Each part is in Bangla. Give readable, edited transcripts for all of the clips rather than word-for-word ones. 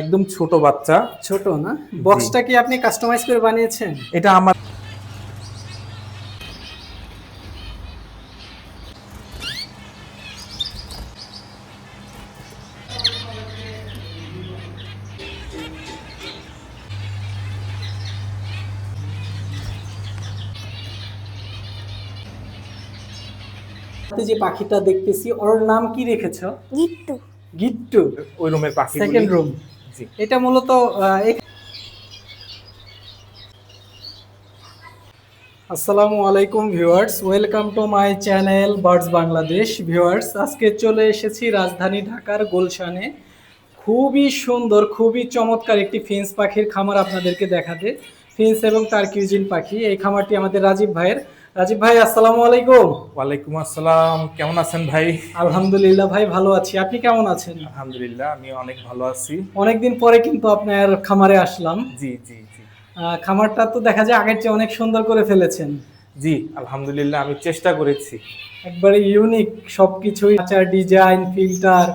একদম ছোট বাচ্চা। ছোট না? জি। বক্সটা কি আপনি কাস্টমাইজ করে বানিয়েছেন? এটা আমার হাতে যে পাখিটা দেখতেছি ওর নাম কি রেখেছো? গিট্টু। গিট্টু। ওই রুমের পাখিগুলি। Second room. জি। এটা মূলত আসসালামু আলাইকুম viewers, welcome to my channel birds Bangladesh. Viewers, আজকে চলে এসেছি রাজধানী ঢাকার গুলশানে। খুবই সুন্দর, খুবই চমৎকার একটি ফিন্স পাখির খামার আপনাদেরকে দেখাতে। ফিন্স এবং টার্কিউজিন পাখি, এই খামারটি আমাদের রাজীব ভাইয়ের। রাজীব ভাই, আসসালামু আলাইকুম। ওয়ালাইকুম আসসালাম, কেমন আছেন ভাই? আলহামদুলিল্লাহ ভাই, ভালো আছি। আপনি কেমন আছেন? আলহামদুলিল্লাহ, আমি অনেক ভালো আছি। অনেকদিন পরে কিন্তু আপনার খামারে আসলাম। জি জি জি। খামারটা তো দেখা যায় আগের চেয়ে অনেক সুন্দর করে ফেলেছেন। জি আলহামদুলিল্লাহ, আমি চেষ্টা করেছি। একবারে ইউনিক সবকিছুই, আচার, ডিজাইন, ফিল্টার,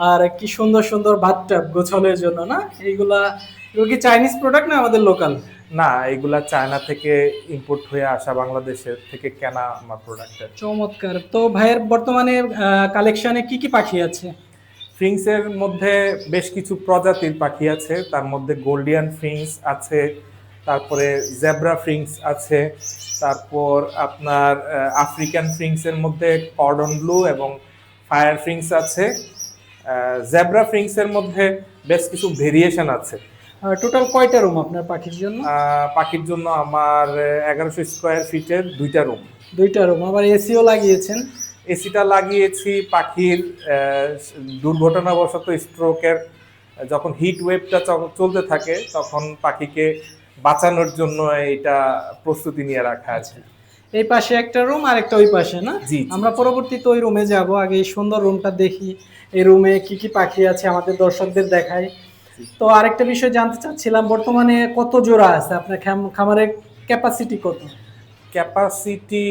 আর কি সুন্দর সুন্দর বাথটাব গোছলের জন্য না? এগুলো কি চাইনিজ প্রোডাক্ট না আমাদের লোকাল? না, এগুলা চায়না থেকে ইম্পোর্ট হয়ে আসা, বাংলাদেশের থেকে কেনা আমার প্রোডাক্টের। চমৎকার। তো ভাইয়ের বর্তমানে কালেকশনে কি কি পাখি আছে? ফ্রিংসের মধ্যে বেশ কিছু প্রজাতির পাখি আছে, তার মধ্যে গোল্ডিয়ান ফ্রিংস আছে, তারপরে জেব্রা ফ্রিংস আছে, তারপর আপনার আফ্রিকান ফ্রিংসের মধ্যে কর্ডন ব্লু এবং ফায়ার ফ্রিংস আছে। জেব্রা ফ্রিংসের মধ্যে বেশ কিছু ভেরিয়েশন আছে। টোটাল কয়টা রুম আপনার পাখির জন্য? পাখির জন্য আমার 1100 স্কোয়ার ফিটের 2টা রুম। 2টা রুম, আবার এসিও লাগিয়েছেন? এসিটা লাগিয়েছি পাখির দুর্ঘটনাবশত স্ট্রোকের যখন হিট ওয়েভটা চলতে থাকে তখন পাখিকে বাঁচানোর জন্য এটা প্রস্তুতি নিয়ে রাখা আছে। এই পাশে একটা রুম আর একটা ওই পাশে না? জি। আমরা পরবর্তীতে ওই রুমে যাব, আগে এই সুন্দর রুমটা দেখি। এই রুমে কি কি পাখি আছে আমাদের দর্শকদের দেখাই। তো আরেকটা বিষয় জানতে চাচ্ছিলাম, বর্তমানে কত জোড়া আছে আপনার খামারের? ক্যাপাসিটি কত? ক্যাপাসিটি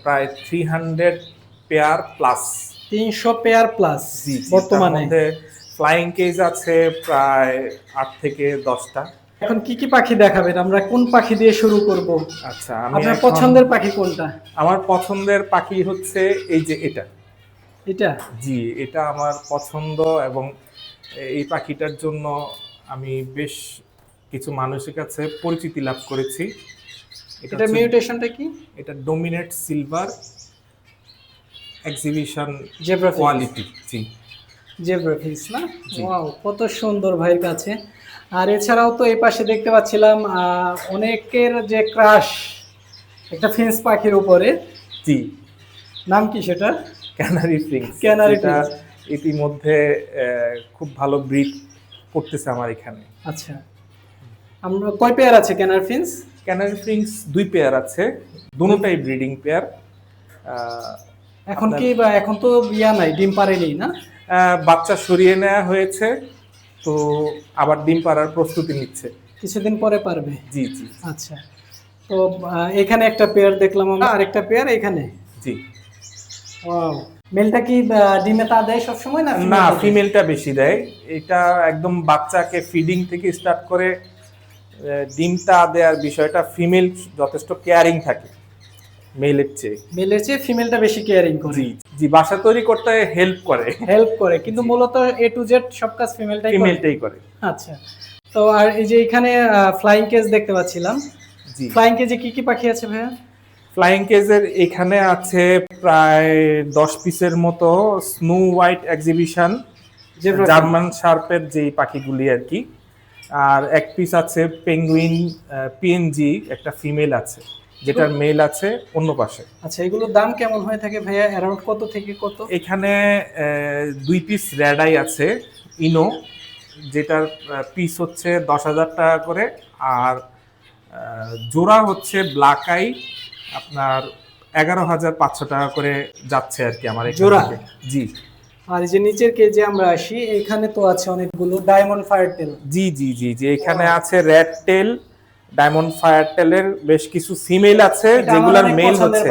প্রায় 300 পেয়ার প্লাস। 300 পেয়ার প্লাস বর্তমানে। ফ্লাইং কেজ আছে প্রায় 8 থেকে 10টা। এখন কি কি পাখি দেখাবেন? আমরা কোন পাখি দিয়ে শুরু করব? আচ্ছা, আপনার পছন্দের পাখি কোনটা? আমার পছন্দের পাখি হচ্ছে এই যে এটা। এটা? জি, এটা আমার পছন্দ এবং এই পাখিটার জন্য আমি বেশ কিছু মানুষের কাছে পরিচিতি লাভ করেছি। এটা মিউটেশনটা কি? এটা dominant silver exhibition zebra quality. জি, জেব্রা ফিস না? ওয়াও, কত সুন্দর ভাইয়ের কাছে। আর এছাড়াও তো এই পাশে দেখতে পাচ্ছিলাম অনেকের যে ক্রাশ একটা ফিন্স পাখির উপরে। জি। নাম কি সেটা? ক্যানারি ফ্রিংস। ক্যানারি এটা ইতিমধ্যে খুব ভালো ব্রিড করতেছে আমার এখানে। আচ্ছা, আমরা কয় পেয়ার আছে ক্যানারি ফিন্স? ক্যানারি ফ্রিংস 2 পেয়ার আছে, দুটোটাই ব্রিডিং পেয়ার। এখন কি এখন তো নাই, ডিম পারেনি না? বাচ্চা সরিয়ে নেওয়া হয়েছে, তো আবার ডিম পাড়ার প্রস্তুতি নিচ্ছে। কিছুদিন পরে পারবে? জি জি। আচ্ছা, তো এখানে একটা পেয়ার দেখলাম আমরা, আরেকটা পেয়ার এখানে। জি। ওয়াও, মেলটা কি ডিমে তা দেয় সব সময় না? না, ফিমেলটা বেশি দেয়। এটা একদম বাচ্চাকে ফিডিং থেকে স্টার্ট করে ডিমটা দেওয়ার বিষয়টা ফিমেল যথেষ্ট কেয়ারিং থাকে মেলের চেয়ে ফিমেলটা বেশি কেয়ারিং করে। জি জি, বাসা তৈরি করতে হেল্প করে, কিন্তু মূলত এ টু জেড সব কাজ ফিমেলটাই করে। আচ্ছা, তো আর এই যে এখানে ফ্লাইং কেজ দেখতে পাচ্ছিলাম। জি। ফ্লাইং কেজে কি কি পাখি আছে ভাইয়া? ফ্লাইং কেজের এখানে আছে প্রায় 10 পিসের মতো স্নো হোয়াইট এক্সিবিশন জার্মান শার্পের যেই পাখিগুলি আর কি। আর এক পিস আছে পেঙ্গুইন পিএনজি, একটা ফিমেল আছে, যেটার মেল আছে অন্য পাশে। আচ্ছা, এগুলোর দাম কেমন হয়ে থাকে ভাইয়া? অ্যারাউন্ড কত থেকে কত? এখানে 2 পিস রেড আই আছে ইনো, যেটার পিস হচ্ছে 10,000 টাকা করে, আর জোড়া হচ্ছে ব্ল্যাক আই আপনার 11,500 টাকা করে যাচ্ছে আর কি আমার জোড়া। জি। আর এই যে নিচের কেজে আমরা আসি, এখানে তো আছে অনেকগুলো ডায়মন্ড ফায়ার টেল। জি জি জি জি, এখানে আছে রেড টেল, ডায়মন্ড ফায়ার টেলের বেশ কিছু ফিমেল আছে যেগুলোর মেল হচ্ছে।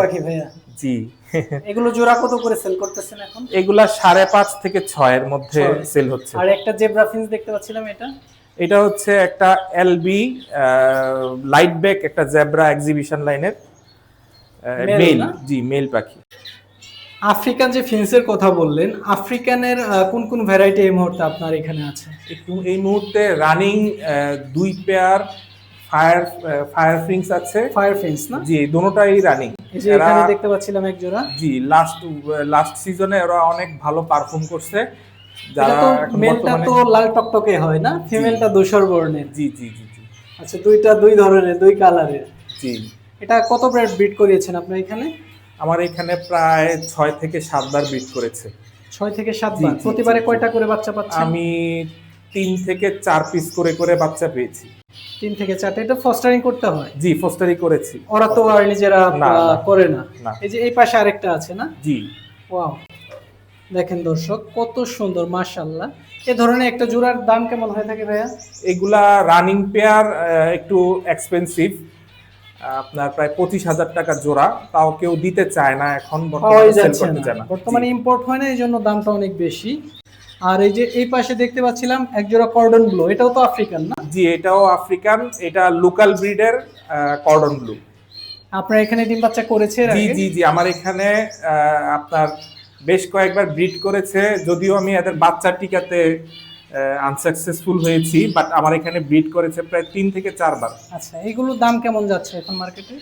জি। এগুলো জোড়া কত করে সেল করতেছেন এখন? এগুলা 5.5 থেকে 6 এর মধ্যে 6 সেল হচ্ছে। আর একটা জেব্রা ফিন্স দেখতে পাচ্ছিলাম, এটা এটা হচ্ছে একটা এলবি লাইট ব্যাক, একটা জেব্রা এক্সিবিশন লাইনের মেল মেল। না? জি, মেল পাখি। আফ্রিকান যে ফিন্সের কথা বললেন, আফ্রিকানের কোন কোন ভ্যারাইটি এই মুহূর্তে আপনার এখানে আছে? একটু এই মুহূর্তে রানিং 2 পেয়ার ফায়ার ফায়ার ফিংস আছে। ফায়ার ফিন্স না? জি, দুটোটাই রানিং। এই যে এখানে দেখতে পাচ্ছিলাম এক জোড়া। জি, লাস্ট সিজনে ওরা অনেক ভালো পারফর্ম করছে। এটা যারা তো এখন মেলটা বর্তমানে তো লাল টকটকে হয় না, ফিমেলটা ধূসর বর্ণের। জি জি জি জি আচ্ছা, দুইটা দুই ধরনের, দুই কালারের। জি। এটা কত ব্রিড করিয়েছেন আপনার এখানে? আমার এখানে প্রায় 6 থেকে 7 বার ব্রিড করেছে। 6 থেকে 7 জি, বার। জি, প্রতিবারে জি, কয়টা করে বাচ্চা পাচ্ছেন? আমি 3 থেকে 4 পিস করে করে বাচ্চা পেয়েছি। 3 থেকে 4টা। এটা ফস্টারিং করতে হয়? জি, ফস্টারি করেছি। ওরা তো আর নিজেরা না, না, করে না। না। এই যে এই পাশে আরেকটা আছে না? জি। ওয়াও, দেখেন দর্শক কত সুন্দর, মাশাআল্লাহ। এ ধরনের একটা জোড়ার দাম কেমন হয়ে থাকে ভাইয়া? এগুলা রানিং পেয়ার একটু এক্সপেন্সিভ, আপনার প্রায় 25,000 টাকা জোড়া। তাও কেউ দিতে চায় না এখন, পাওয়াই বর্তমানে সেল যাচ্ছে করতে না, চায় না। বর্তমানে জি। ইম্পোর্ট হয় না, এই জন্য দামটা অনেক বেশি। আর এই যে এই পাশে দেখতে পাচ্ছিলাম এক জোড়া কর্ডন ব্লু, এটাও তো আফ্রিকান না? জি, এটাও আফ্রিকান। এটা লোকাল ব্রিডের কর্ডন ব্লু। আপনার এখানে ডিম বাচ্চা করেছে এর জি আগে? জি জি, আমার এখানে আপনার বেশ কয়েকবার ব্রিড করেছে, যদিও আমি এদের বাচ্চা টিকাতে আনসাকসেসফুল হয়েছি, বাট আমার এখানে ব্রিড করেছে প্রায় 3 থেকে 4 বার। আচ্ছা, এগুলোর দাম কেমন যাচ্ছে এখন মার্কেটে?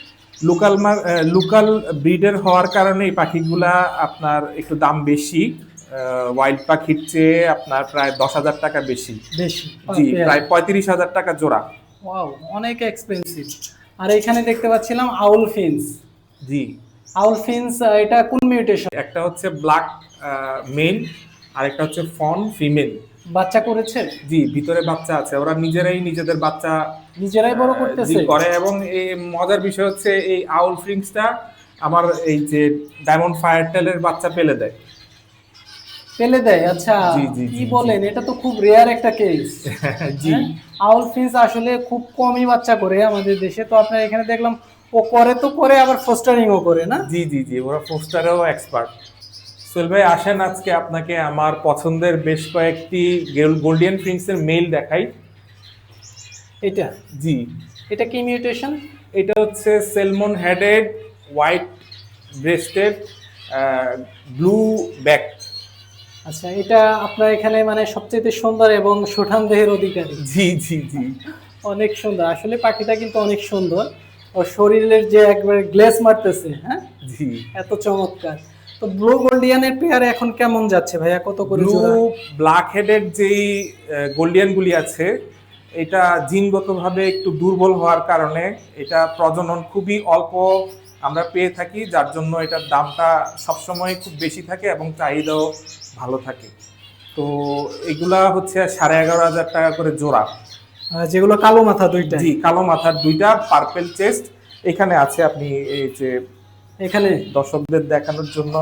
লোকাল ব্রিডের হওয়ার কারণে এই পাখিগুলা আপনার একটু দাম বেশি, ওয়াইল্ড পাখির চেয়ে আপনার প্রায় 10,000 টাকা বেশি। বেশি? জি, প্রায় 35,000 টাকা জোড়া। ওয়াও, অনেক এক্সপেন্সিভ। আর এখানে দেখতে পাচ্ছিলাম আউল ফিন্স। জি। আউল ফিন্স, এটা কোন মিউটেশন? একটা হচ্ছে ব্ল্যাক মেল, আর একটা হচ্ছে ফন ফিমেল। বাচ্চা করেছে? জি, ভিতরে বাচ্চা আছে। ওরা নিজেরাই নিজেদের বাচ্চা নিজেরাই বড় জি করতেছে? করে। এবং এই মজার বিষয় হচ্ছে এই আউল ফিংসটা আমার এই যে ডায়মন্ড ফায়ার টেলের বাচ্চা পেলে দেয়। ফেলে দেয়? আচ্ছা, জি, জি, কি জি, বলেন, এটা তো খুব রেয়ার একটা কেস। জি। আউল ফিন্স আসলে খুব কমই বাচ্চা করে আমাদের দেশে। তো আপনার এখানে দেখলাম ও করে তো করে, আবার ফোস্টারিংও করে না? জি জি জি, ওরা পোস্টারেও এক্সপার্ট। সোহেল ভাই, আসেন আজকে আপনাকে আমার পছন্দের বেশ কয়েকটি গোল্ডিয়ান ফিংসের মেল দেখাই। এটা? জি। এটা কি মিউটেশন? এটা হচ্ছে salmon headed, white breasted, blue back. আচ্ছা, এটা আপনার এখানে মানে সবচেয়ে সুন্দর এবং সুঠাম দেহের অধিকারী। জি জি জি অনেক সুন্দর আসলে, পাখিটা কিন্তু অনেক সুন্দর। ওর শরীরের যে একবার গ্লেজ মারতেছে, হ্যাঁ, জি। এত চমৎকার। তো ব্লু গোল্ডিয়ানের পেয়ার এখন কেমন যাচ্ছে ভাইয়া, কত করে ব্লু জোড়া? ব্ল্যাক হেডেড যেই গোল্ডিয়ান গুলি আছে, এটা জিনগতভাবে একটু দুর্বল হওয়ার কারণে এটা প্রজনন খুবই অল্প আমরা পেয়ে থাকি, যার জন্য এটার দামটা সবসময় খুব বেশি থাকে এবং চাহিদাও ভালো থাকে। তো এগুলা হচ্ছে 11,500 টাকা করে জোড়া। যেগুলো কালো মাথা দুইটা? জি, কালো মাথার দুইটা, পার্পেল চেস্ট। এখানে আছে, আপনি এই যে এখানে দর্শকদের দেখানোর জন্য।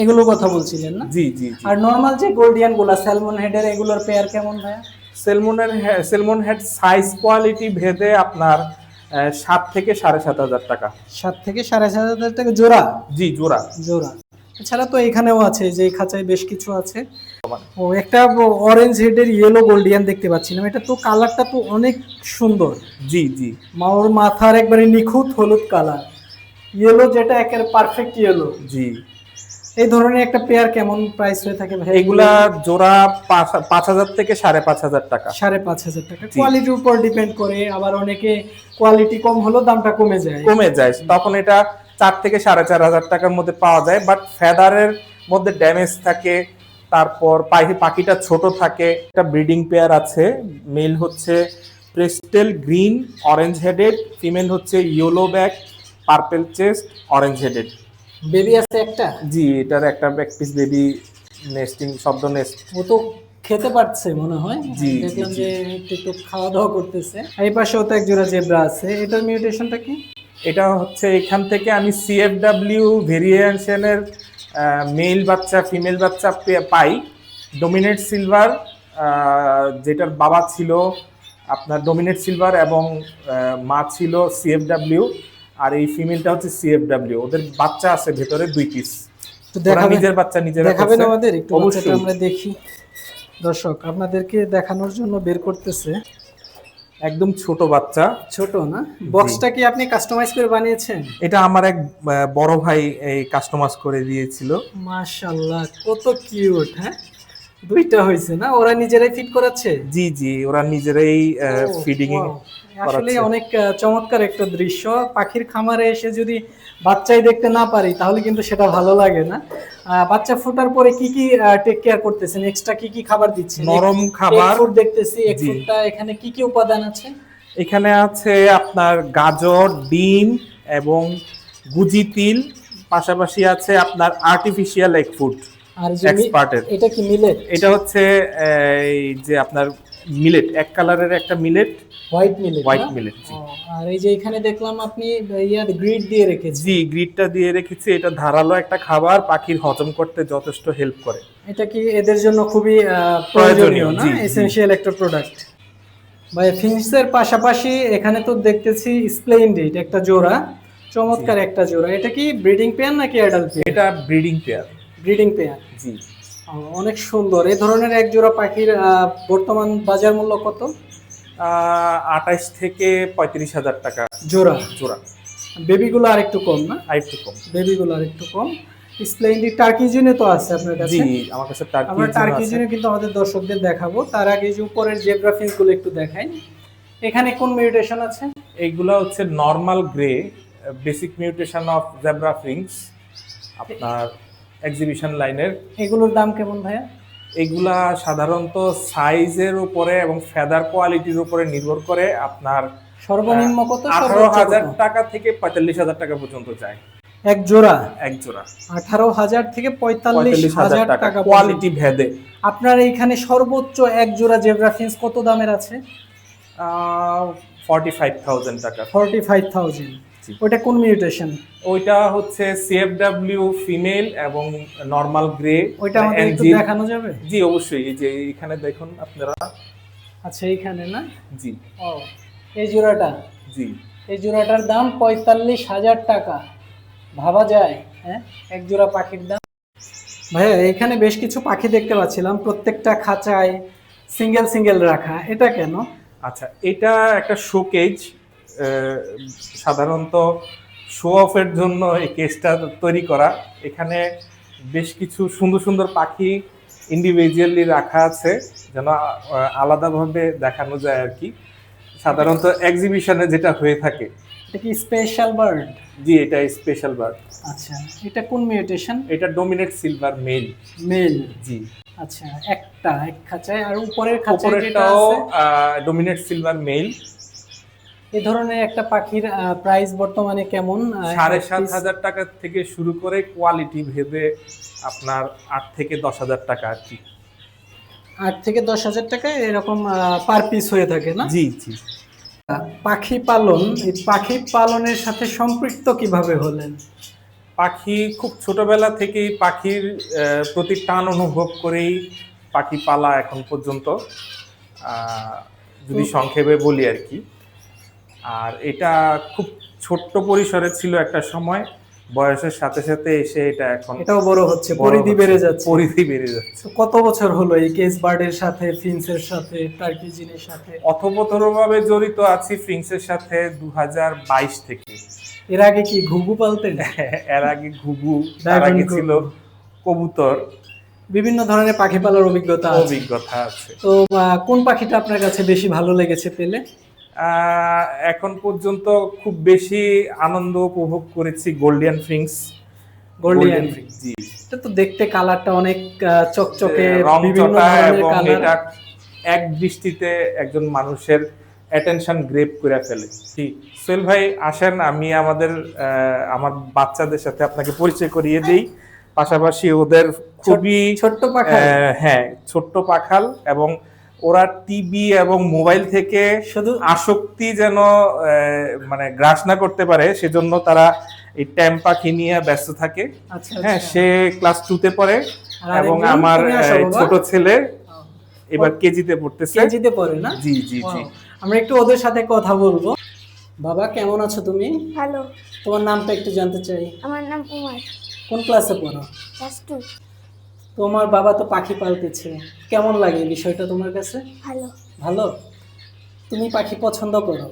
এগুলো কথা বলছিলেন না? জি জি জি। আর নরমাল যে গোল্ডিয়ান গুলা স্যালমন হেডের, এগুলোর পেয়ার কেমন ভাইয়া? সেলমন হেড সাইজ কোয়ালিটি ভেদে আপনার 7 থেকে 7,500 টাকা। 7 থেকে 7,500 টাকা জোড়া? জি, জোড়া। জোড়া। এছাড়া তো এখানেও আছে, যে এই খাঁচায় বেশ কিছু আছে। ও, একটা অরেঞ্জ হেডের ইয়েলো গোল্ডিয়ান দেখতে পাচ্ছিলাম, এটা তো কালারটা তো অনেক সুন্দর। জি জি ওর মাথার একবারে নিখুঁত হলুদ কালার, ইয়েলো, যেটা একেবারে পারফেক্ট ইয়েলো। জি। এই ধরনের একটা পেয়ার কেমন প্রাইস হয়ে থাকে ভাই? এগুলা জোড়া 5,000 থেকে 5,500 টাকা। 5,500 টাকা। কোয়ালিটির উপর ডিপেন্ড করে, আবার অনেকে কোয়ালিটি কম হলেও দামটা কমে যায়। তখন এটা 4 থেকে 4,500 টাকার মধ্যে পাওয়া যায়, বাট ফেদারের মধ্যে ড্যামেজ থাকে, তারপর পাখিটা ছোট থাকে। একটা ব্রিডিং পেয়ার আছে, মেল হচ্ছে প্রেস্টেল গ্রিন অরেঞ্জ হেডেড, ফিমেল হচ্ছে yellow back purple chest orange headed. Baby আছে একটা? জি, এটার একটা এক পিস বেবি নেস্টিং শব্দ নেস্ট। ও তো খেতে পারছে মনে হয়, জি, দেখলাম জি, যে একটু খাওয়া দাওয়া করতেছে। এই পাশেও তো এক জোড়া জেব্রা আছে, এটার মিউটেশনটা কি? এটা হচ্ছে এখান থেকে আমি সিএফডব্লিউ ভেরিয়েশনের মেল বাচ্চা ফিমেল বাচ্চা পাই। ডোমিনেট সিলভার, যেটার বাবা ছিল আপনার ডোমিনেট সিলভার এবং মা ছিল সিএফডব্লিউ। আর এই ফিমেলটা হচ্ছে সিএফডব্লিউ। ওদের বাচ্চা আছে ভেতরে 2 পিস। তো ওরা দেখাবেন, নিজের বাচ্চা নিজেরা দেখাবেন করছে। আমাদের একটু বাচ্চাটা অবশ্যই। আমরা দেখি। দর্শক আপনাদেরকে দেখানোর জন্য বের করতেছে। একদম ছোট বাচ্চা। ছোট না? বক্সটা কি আপনি কাস্টমাইজ করে বানিয়েছেন? এটা আমার এক বড় ভাই এই কাস্টমাইজ করে দিয়েছিল। মাশাআল্লাহ, কত কিউট। হ্যাঁ, দুইটা হয়েছে না? ওরা নিজেরাই ফিট করাচ্ছে? জি জি, ওরা নিজেরাই ফিডিং আসলে অনেক চমৎকার একটা দৃশ্য। পাখির খামারে এসে যদি বাচ্চাই দেখতে না পারি তাহলে কিন্তু সেটা ভালো লাগে না। বাচ্চা ফোটার পরে কি কি টেক কেয়ার করতেছেন? এক্সট্রা কি কি খাবার দিচ্ছেন? নরম খাবার ফুড দেখতেছি। এক জি। ফুডটা এখানে কি কি উপাদান আছে? এখানে আছে আপনার গাজর, ডিম এবং গুজি তিল, পাশাপাশি আছে আপনার আর্টিফিশিয়াল এগ ফুড আর যে এক্সপার্টের। এটা কি মিলেট? এটা হচ্ছে এই যে আপনার মিলেট, এক কালারের একটা millet, white millet. White millet. আর এই যে এখানে দেখলাম আপনি গ্রিড দিয়ে রেখেছেন। জি, গ্রিডটা দিয়ে রেখেছি। এটা ধারালো একটা খাবার, পাখির হজম করতে যথেষ্ট হেল্প করে। এটা কি এদের জন্য খুবই প্রয়োজনীয় না? জি, জি। এসেনশিয়াল একটা প্রোডাক্ট। ভাই ফিন্সের পাশাপাশি এখানে তো দেখতেছি স্প্লেন্ডিড একটা জোড়া, চমৎকার একটা জোড়া। এটা কি ব্রিডিং পেয়ার নাকি অ্যাডাল্ট পেয়ার? এটা ব্রিডিং পেয়ার। Breeding pair. জি। অনেক সুন্দর। এই ধরনের এক জোড়া পাখির বর্তমান বাজার মূল্য কত? 28 থেকে 35,000 টাকা জোড়া। জোড়া। বেবিগুলো আর একটু কম না? আরেকটু কম। বেবিগুলো আর একটু কম। স্প্লেন্ডিড টার্কিজিনে তো আছে আপনার কাছে? জি, আমার কাছে আমরা টার্কি টার্কিজিনে কিন্তু আমাদের দর্শকদের দেখাবো। তার আগে যে উপরের জেব্রা ফিন্সগুলো একটু দেখাই। এখানে কোন মিউটেশন আছে? এইগুলা হচ্ছে normal grey, basic mutation of zebra finches, আপনার এক্সিবিশন লাইনের। এগুলোর দাম কেমন ভাইয়া? এগুলা সাধারণত সাইজের উপরে এবং ফেদার কোয়ালিটির উপরে নির্ভর করে। আপনার সর্বনিম্ন কত? 18,000 টাকা থেকে 45,000 টাকা পর্যন্ত যায় এক জোড়া? এক জোড়া। 18,000 থেকে 45,000 টাকা কোয়ালিটি ভেদে। আপনার এইখানে সর্বোচ্চ এক জোড়া জেব্রা ফিন্স কত দামের আছে? 45,000 টাকা। 45,000। জি। ওটা কোন মিউটেশন? ওইটা হচ্ছে সিএফডব্লিউ ফিমেল এবং নরমাল গ্রে। ওইটা আমাদের একটু দেখানো যাবে? জি অবশ্যই। এই যে এখানে দেখুন আপনারা। আচ্ছা, এইখানে না? জি। ও, এই জোড়াটা? জি। এই জোড়াটার দাম 45,000 টাকা। ভাবা যায়? হ্যাঁ, এক জোড়া পাখির দাম। ভাইয়া এখানে বেশ কিছু পাখি দেখতে পাচ্ছিলাম, প্রত্যেকটা খাঁচায় সিঙ্গেল সিঙ্গেল রাখা। এটা কেন? আচ্ছা, এটা একটা শোকেজ। সাধারণত শো অফের জন্য এই কেসটা তৈরি করা। এখানে বেশ কিছু সুন্দর সুন্দর পাখি ইন্ডিভিজুয়ালি রাখা আছে, যেন আলাদাভাবে দেখানো যায় আর কি। সাধারণত এক্সিবিশনে যেটা হয়ে থাকে। এটা কি স্পেশাল বার্ড? জি, এটা স্পেশাল বার্ড। আচ্ছা, এটা কোন মিউটেশন? এটা ডমিনেট সিলভার মেল। মেল। জি। আচ্ছা, একটা এক খাঁচায়। আর উপরের খাঁচায় যেটা উপরেরটাও আছে ডমিনেট সিলভার মেল। এই ধরনের একটা পাখির প্রাইস বর্তমানে কেমন? 7,500 টাকা থেকে শুরু করে কোয়ালিটি ভেবে আপনার 8 থেকে 10,000 টাকা আর কি। 8 থেকে 10,000 টাকা এরকম পার পিস হয়ে থাকে না? জি জি। পাখি পালন, এই পাখি পালনের সাথে সম্পৃক্ত কিভাবে হলেন? পাখি খুব ছোটবেলা থেকেই পাখির প্রতি টান অনুভব করেই পাখি পালা এখন পর্যন্ত, যদি সংক্ষেপে বলি আর কি। আর এটা খুব ছোট্ট পরিসরে ছিল একটা সময়, বয়সের সাথে সাথে এসে এটা এখন এটাও বড় হচ্ছে, পরিধি বেড়ে যাচ্ছে। পরিধি বেড়ে যাচ্ছে। তো কত বছর হলো এই কেস বার্ডের সাথে, ফিন্সের সাথে, টার্কিজিনের সাথে? অথবতরভাবে জড়িত আছি ফিংসের সাথে 2022 থেকে। এর আগে কি ঘুঘু পালতেন? এর আগে ঘুঘু, তার আগে ছিল কবুতর। বিভিন্ন ধরনের পাখি পালার অভিজ্ঞতা আছে। তো কোন পাখিটা আপনার কাছে বেশি ভালো লেগেছে পেলে? এখন পর্যন্ত খুব বেশি আনন্দ উপভোগ করেছি গোল্ডিয়ান ফিংস। গোল্ডিয়ান ফিংস, জি। এটা তো দেখতে কালারটা অনেক চকচকে, বিভিন্ন ধরনের এবং কালার। এটা এক দৃষ্টিতে একজন মানুষের অ্যাটেনশন গ্রেপ করে ফেলে। জি, সোহেল ভাই আসেন, আমি আমার বাচ্চাদের সাথে আপনাকে পরিচয় করিয়ে দেই। পাশাপাশি ওদের খুবই ছোট্ট পাখা। হ্যাঁ, ছোট্ট পাখাল, এবং ওরা টিভি এবং মোবাইল থেকে শুধু আসক্তি যেন মানে গ্রাস না করতে পারে, সেজন্য তারা এই ট্যাম পাখি নিয়ে ব্যস্ত থাকে। হ্যাঁ, সে ক্লাস 2-তে পড়ে এবং আমার ছোট ছেলে এবার কেজিতে পড়তেছে। কেজিতে পড়ে না? জি জি জি। আমরা একটু ওদের সাথে কথা বলবো। বাবা কেমন আছো তুমি? ভালো। তোমার নামটা একটু জানতে চাই। আমার নাম উমার। কোন ক্লাসে পড়ো? ক্লাস 2। তোমার বাবা তো পাখি পালতেছে, কেমন লাগে এই বিষয়টা তোমার কাছে? ভালো। ভালো। তুমি পাখি পছন্দ করো?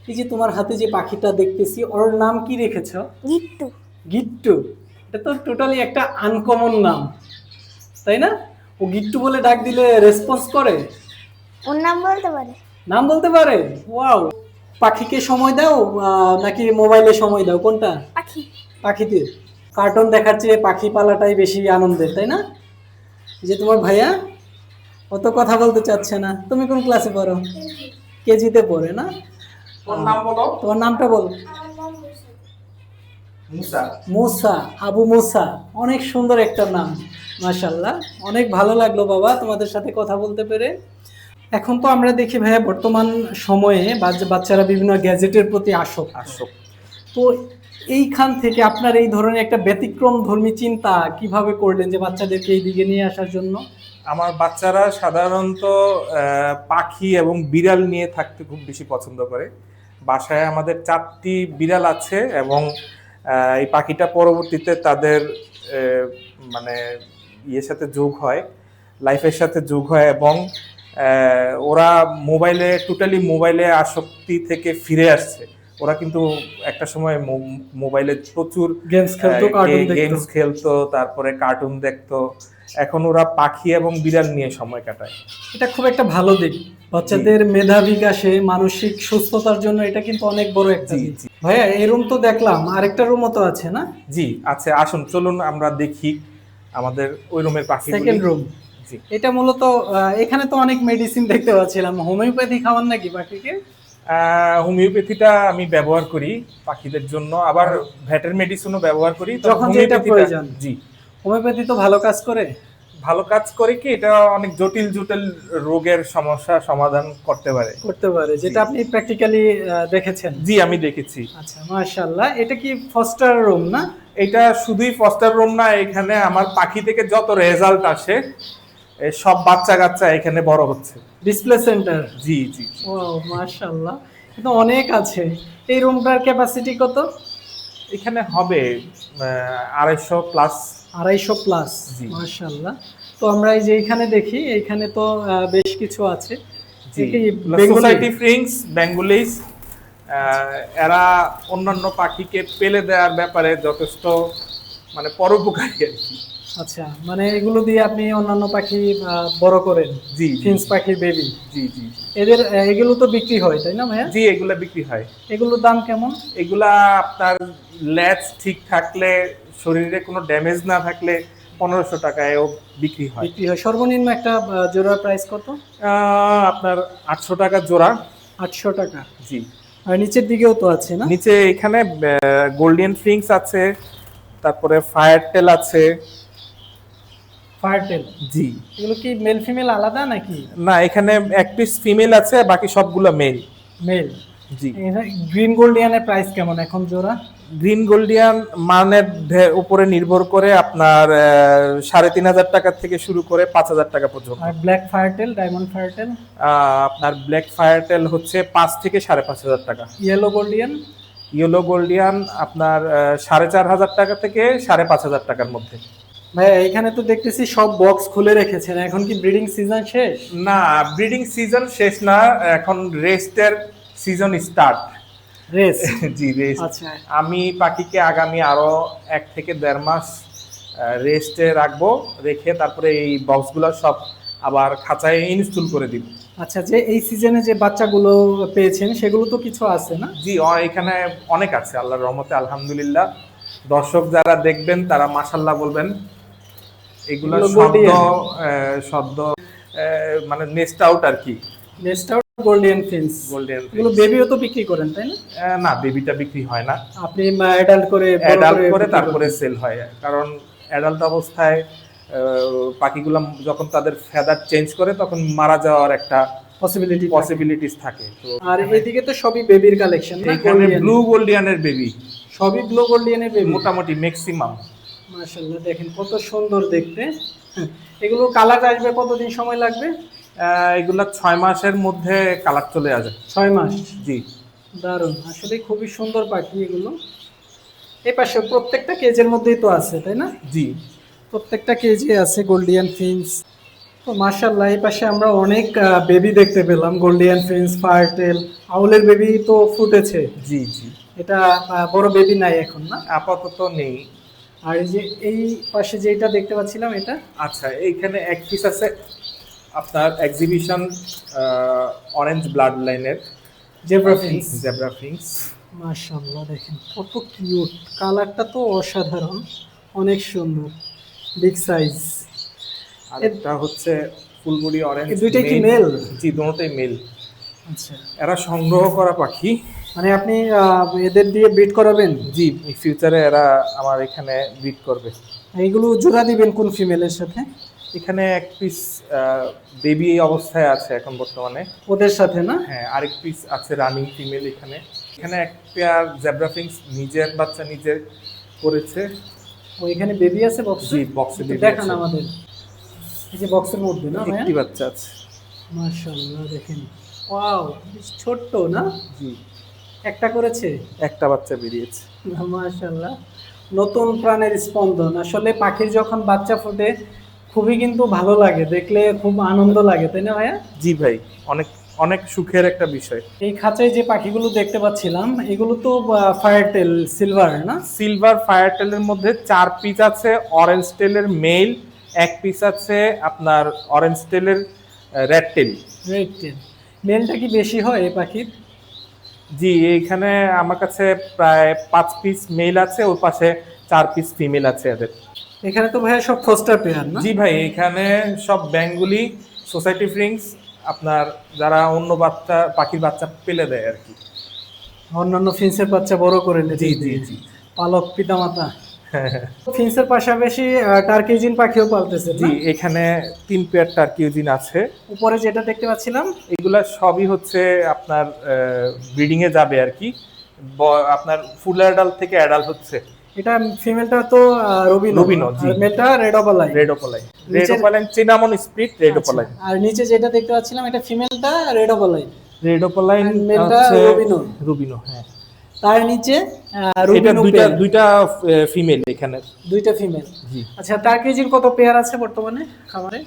এই যে তোমার হাতে যে পাখিটা দেখতেছি, ওর নাম কি রেখেছো? গিট্টু। গিট্টু। এটা তো টোটালি একটা আনকমন নাম, তাই না? ও গিট্টু বলে ডাক দিলে রেসপন্স করে? ওর নাম বলতে পারে। নাম বলতে পারে? ওয়াও। পাখিকে সময় দাও নাকি মোবাইলে সময় দাও, কোনটা? পাখি। পাখিতে কার্টুন দেখার চেয়ে পাখি পালাটাই বেশি আনন্দের, তাই না? এই যে তোমার ভাইয়া, ও তো কথা বলতে চাচ্ছে না। তুমি কোন ক্লাসে পড়ো? কেজিতে পড়ে না? তোর নাম বলো। তোমার নামটা বল। মুসা। মুসা, আবু মুসা, অনেক সুন্দর একটা নাম, মাশাআল্লাহ। অনেক ভালো লাগলো বাবা তোমাদের সাথে কথা বলতে পেরে। এখন তো আমরা দেখি ভাইয়া বর্তমান সময়ে বাচ্চারা বিভিন্ন গ্যাজেটের প্রতি আসক্ত। তো এইখান থেকে আপনার এই ধরনের একটা ব্যতিক্রম ধর্মী চিন্তা কিভাবে করলেন যে বাচ্চাদেরকে এই দিকে নিয়ে আসার জন্য? আমার বাচ্চারা সাধারণত পাখি এবং বিড়াল নিয়ে থাকতে খুব বেশি পছন্দ করে। বাসায় আমাদের 4টি বিড়াল আছে এবং এই পাখিটা পরবর্তীতে তাদের মানে ইয়ের সাথে যোগ হয়, লাইফের সাথে যোগ হয় এবং ওরা টোটালি মোবাইলে আসক্তি থেকে ফিরে আসছে। ওরা কিন্তু একটা সময় মোবাইলে প্রচুর গেমস খেলতো, কার্টুন দেখতো। গেমস খেলতো, তারপরে কার্টুন দেখতো। এখন ওরা পাখি এবং বিড়াল নিয়ে সময় কাটায়। এটা খুব একটা ভালো দিক, বাচ্চাদের মেধা বিকাশে, মানসিক সুস্থতার জন্য এটা কিন্তু অনেক বড় একটা দিক। ভাইয়া এই রুম তো দেখলাম, আরেকটা রুমও তো আছে না? জি আছে, আসুন চলুন আমরা দেখি আমাদের ওই রুমের পাখি। Second room. জি, এটা মূলত এখানে তো অনেক মেডিসিন দেখতে পাচ্ছিলাম, হোমিওপ্যাথি খাওয়ান নাকি পাখিকে? হোমিওপ্যাথিটা আমি ব্যবহার করি পাখিদের জন্য, আবার ভেটের মেডিসিনও ব্যবহার করি যখন যেটা প্রয়োজন। জি, হোমিওপ্যাথি তো ভালো কাজ করে। ভালো কাজ করে কি, এটা অনেক জটিল জটিল রোগের সমস্যা সমাধান করতে পারে। যেটা আপনি প্র্যাকটিক্যালি দেখেছেন। জি, আমি দেখেছি। আচ্ছা, মাশাআল্লাহ। এটা কি ফস্টার রুম না? এটা শুধুই ফস্টার রুম না, এখানে আমার পাখি থেকে যত রেজাল্ট আসে সব বাচ্চা কাচ্চা এখানে বড় হচ্ছে। Display centre. জি জি। ওয়াও, মাশাআল্লাহ। কিন্তু অনেক আছে। এই রুমটার ক্যাপাসিটি কত? এখানে হবে 250 প্লাস। 250 প্লাস, জি। মাশাআল্লাহ। তো আমরা এই যে এখানে দেখি, এইখানে তো বেশ কিছু আছে। জি, কি সোসাইটি ফ্রিংস, বেঙ্গলিস, এরা অন্যান্য পাখিকে পেলে দেওয়ার ব্যাপারে যথেষ্ট মানে পরোপকারী আর কি। আচ্ছা, মানে এগুলো দিয়ে আপনি অন্যান্য পাখি বড় করেন? জি, ফিন্স পাখির বেবি। জি জি। এদের এগুলো তো বিক্রি হয়, তাই না ভাইয়া? জি, এগুলা বিক্রি হয়। এগুলোর দাম কেমন? এগুলা আপনার ল্যাজ ঠিক থাকলে, শরীরে কোনো ড্যামেজ না থাকলে 1500 টাকায়ও বিক্রি হয়। সর্বনিম্ন একটা জোড়ার প্রাইস কত? আপনার 800 টাকা জোড়া। 800 টাকা। জি। আর নিচের দিকেও তো আছে না? নিচে এখানে গোল্ডেন ফিংস আছে, তারপরে ফায়ার টেল আছে। ফায়ারটেল। জি। এগুলো কি মেল ফিমেল আলাদা নাকি? না, এখানে এক পিস ফিমেল আছে, বাকি সবগুলো মেল। মেল। জি। গ্রিন গোল্ডিয়ানের প্রাইস কেমন এখন জোড়া? গ্রিন গোল্ডিয়ান মানের উপরে নির্ভর করে আপনার 3500 টাকা থেকে শুরু করে 5000 টাকা পর্যন্ত। আর ব্ল্যাক ফায়ারটেল, ডায়মন্ড ফায়ারটেল? আপনার ব্ল্যাক ফায়ারটেল হচ্ছে 5 থেকে 5500 টাকা। Yellow Gouldian? ইয়েলো গোল্ডিয়ান আপনার 4500 টাকা থেকে 5500 টাকার মধ্যে। ভাই এখানে তো দেখতেছি সব বক্স খুলে রেখেছেন, এখন কি ব্রিডিং সিজন শেষ? না, ব্রিডিং সিজন শেষ না, এখন রেস্টের সিজন স্টার্ট। রেস? জি, রেস্ট। আচ্ছা। আমি পাখিকে আগামী আরো 1 থেকে 1.5 মাস রেস্টে রাখবো, রেখে তারপরে এই বক্সগুলো সব আবার খাঁচায় ইনস্টল করে দিব। আচ্ছা, যে এই সিজনে যে বাচ্চাগুলো পেয়েছেন সেগুলো তো কিছু আছে না? জি, এখানে অনেক আছে আল্লাহর রহমতে, আলহামদুলিল্লাহ। দর্শক যারা দেখবেন তারা মাশাআল্লাহ বলবেন। এগুলো সদ্য মানে নেস্ট আউট আর কি। Nest out Gouldian finches. Golden. এগুলো বেবিও তো বিক্রি করেন, তাই না? না, বেবিটা বিক্রি হয় না। আপনি অ্যাডাল্ট করে তারপরে সেল হয়, কারণ অ্যাডাল্ট অবস্থায় পাখিগুলো যখন তাদের ফেদার চেঞ্জ করে তখন মারা যাওয়ার একটা পসিবিলিটিস থাকে। তো আর এদিকে তো সবই বেবির কালেকশন না? এখানে ব্লু গোল্ডিয়ানের বেবি, সবই ব্লু গোল্ডিয়ানের বেবি মোটামুটি ম্যাক্সিমাম। মাশাআল্লাহ, দেখেন কত সুন্দর দেখতে। এগুলো কালার আসবে কতদিন সময় লাগবে? এগুলা 6 মাসের মধ্যে কালার চলে আসে। 6 মাস? জি। দারুণ, আসলে খুবই সুন্দর পাখি এগুলো। এই পাশে প্রত্যেকটা কেজের মধ্যেই তো আছে, তাই না? জি প্রত্যেকটা কেজি আছে গোল্ডিয়ান ফিন্স। তো মাশাআল্লাহ, এই পাশে আমরা অনেক বেবি দেখতে পেলাম, গোল্ডিয়ান ফিন্স, ফায়ারটেল, আউলের বেবি তো ফুটেছে। জি জি, এটা বড় বেবি নাই এখন, না? আপাতত নেই। আর এই যে এই পাশে যেটা দেখতে পাচ্ছিলাম এটা আচ্ছা, এইখানে এক পিস আছে আপনার এক্সিবিশন অরেঞ্জ ব্লাড লাইনের জেব্রা ফিন্স। জেব্রা ফিংস। মাশাআল্লাহ, দেখেন কত কিউট, কালারটা তো অসাধারণ, অনেক সুন্দর, বিগ সাইজ। আর একটা হচ্ছে ফুলবডি অরেঞ্জ। এই দুইটাই কি মেল? জি, দুটোই মেল। আচ্ছা, এরা সংগ্রহ করা পাখি। মানে আপনি এদের দিয়ে ব্রিড করাবেন? জি, ফিউচারে এরা আমার এখানে ব্রিড করবে। এইগুলো জোড়া দিবেন কোন ফিমেলের সাথে? এখানে এক পিস বেবি অবস্থায় আছে এখন বর্তমানে। ওদের সাথে, না? হ্যাঁ, আরেক পিস আছে রানিং ফিমেল এখানে। এখানে এক পেয়ার জেব্রা ফিংস নিজের বাচ্চা নিজে করেছে। ওইখানে বেবি আছে বক্সে? জি, বক্সে baby দেখান আছে। আমাদের। এই যে বক্সের মধ্যে, না ভাইয়া? একটি বাচ্চা আছে। মাশাআল্লাহ, দেখেন, ওয়াও, বেশ ছোট্ট, না? জি, একটা করেছে? একটা বাচ্চা বেরিয়েছে। মাশাআল্লাহ, নতুন প্রাণের স্পন্দন। আসলে পাখির যখন বাচ্চা ফোটে খুবই কিন্তু ভালো লাগে, দেখলে খুব আনন্দ লাগে, তাই না ভাইয়া? জি ভাই, অনেক অনেক সুখের একটা বিষয়। এই খাঁচায় যে পাখিগুলো দেখতে পাচ্ছিলাম এগুলো তো ফায়ারটেল সিলভার, না? সিলভার ফায়ারটেলের মধ্যে 4 পিস আছে অরেঞ্জ টেলের মেল, এক পিস আছে আপনার অরেঞ্জ টেলের রেড টেল। Red tail. মেলটা কি বেশি হয় এই পাখির? জি, এইখানে আমার কাছে প্রায় 5 পিস মেল আছে, ওর পাশে 4 পিস ফিমেল আছে এদের। এখানে তো ভাইয়া সব ফস্টার পেয়ার, না? জি ভাই, এখানে সব বেঙ্গলি সোসাইটি ফ্রিংস, আপনার যারা অন্য বাচ্চা পাখির বাচ্চা পেলে দেয় আর কি। অন্যান্য ফিন্সের বাচ্চা বড় করে নেয়। জি জি জি। পালক পিতামাতা। হ্যাঁ হ্যাঁ। ফিন্সের পাশাপাশি টার্কিজিন পাখিও পালতেছে, জি, না? এখানে 3 পেয়ার টার্কিউজিন আছে। উপরে যেটা দেখতে পাচ্ছিলাম এগুলা সবই হচ্ছে আপনার ব্রিডিং এ যাবে আর কি। আপনার ফুল অ্যাডাল্ট থেকে অ্যাডাল্ট হচ্ছে। এটা ফিমেলটা তো রুবিনো, রুবিনো, জি। আর মেলটা red opaline. Red opaline, red opaline cinnamon split red opaline. আর নিচে যেটা দেখতে পাচ্ছিলাম এটা ফিমেলটা রেড অপালাই, রেড ওপালাইন আর মেলটা হচ্ছে রুবিনো। রুবিনো, হ্যাঁ। তার নিচে এটা রুবিনো দুইটা পেয়ার, দুইটা ফিমেল এখানে। দুইটা ফিমেল। জি। আচ্ছা, টার্কিজিন কত পেয়ার আছে বর্তমানে খামারে?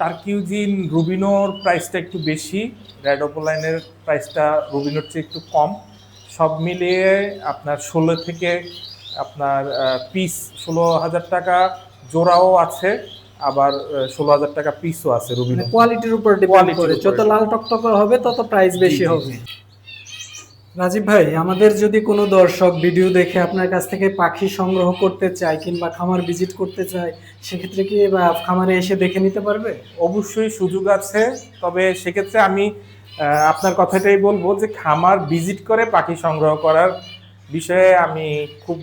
টার্কিউজিন রুবিনোর প্রাইসটা একটু বেশি, রেড ওপালাইনের প্রাইসটা রুবিনোর চেয়ে একটু কম। সব মিলিয়ে আপনার 16 থেকে আপনার পিস 16,000 টাকা জোড়াও আছে, আবার 16,000 টাকা পিসও আছে রুবিনো। কোয়ালিটির উপর ডিপেন্ড Quality-র করে, উপরে। যত লাল টকটকে হবে তত প্রাইস বেশি জি, জি, হবে। রাজীব ভাই, আমাদের যদি কোনো দর্শক ভিডিও দেখে আপনার কাছ থেকে পাখি সংগ্রহ করতে চায় কিংবা খামার ভিজিট করতে চায়, সেক্ষেত্রে কি খামারে এসে দেখে নিতে পারবে? অবশ্যই সুযোগ আছে, তবে সেক্ষেত্রে আমি আপনার কথাটাই বলবো যে খামার ভিজিট করে পাখি সংগ্রহ করার বিষয়ে আমি খুব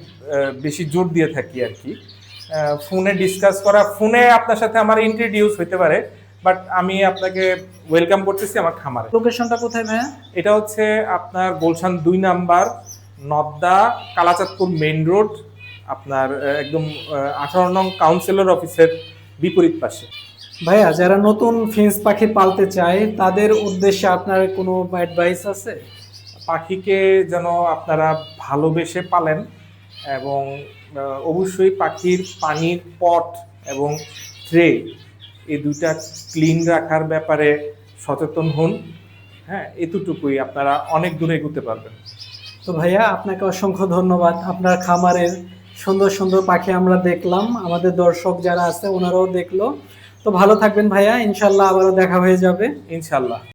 বেশি জোর দিয়ে থাকি আর কি। ফোনে ডিসকাস করা, ফোনে আপনার সাথে আমার ইন্ট্রোডিউস হতে পারে, বাট আমি আপনাকে ওয়েলকাম করতেছি আমার খামারে। লোকেশনটা কোথায় ভাইয়া? এটা হচ্ছে আপনার Gulshan 2 number, Nadda Kalachandpur main road, আপনার একদম 18 নং কাউন্সিলর অফিসের বিপরীত পাশে। ভাইয়া, যারা নতুন ফিন্স পাখি পালতে চায় তাদের উদ্দেশ্যে আপনার কোনো অ্যাডভাইস আছে? পাখিকে যেন আপনারা ভালোবেসে পালেন, এবং অবশ্যই পাখির পানির পট এবং ট্রে এই দুইটা ক্লিন রাখার ব্যাপারে সচেতন হন। হ্যাঁ, এতটুকুই, আপনারা অনেক দূরে এগোতে পারবেন। তো ভাইয়া, আপনাকে অসংখ্য ধন্যবাদ। আপনার খামারের সুন্দর সুন্দর পাখি আমরা দেখলাম, আমাদের দর্শক যারা আছে ওনারাও দেখলো। তো ভালো থাকবেন ভাইয়া, ইনশাল্লাহ আবারও দেখা হয়ে যাবে। ইনশাল্লাহ।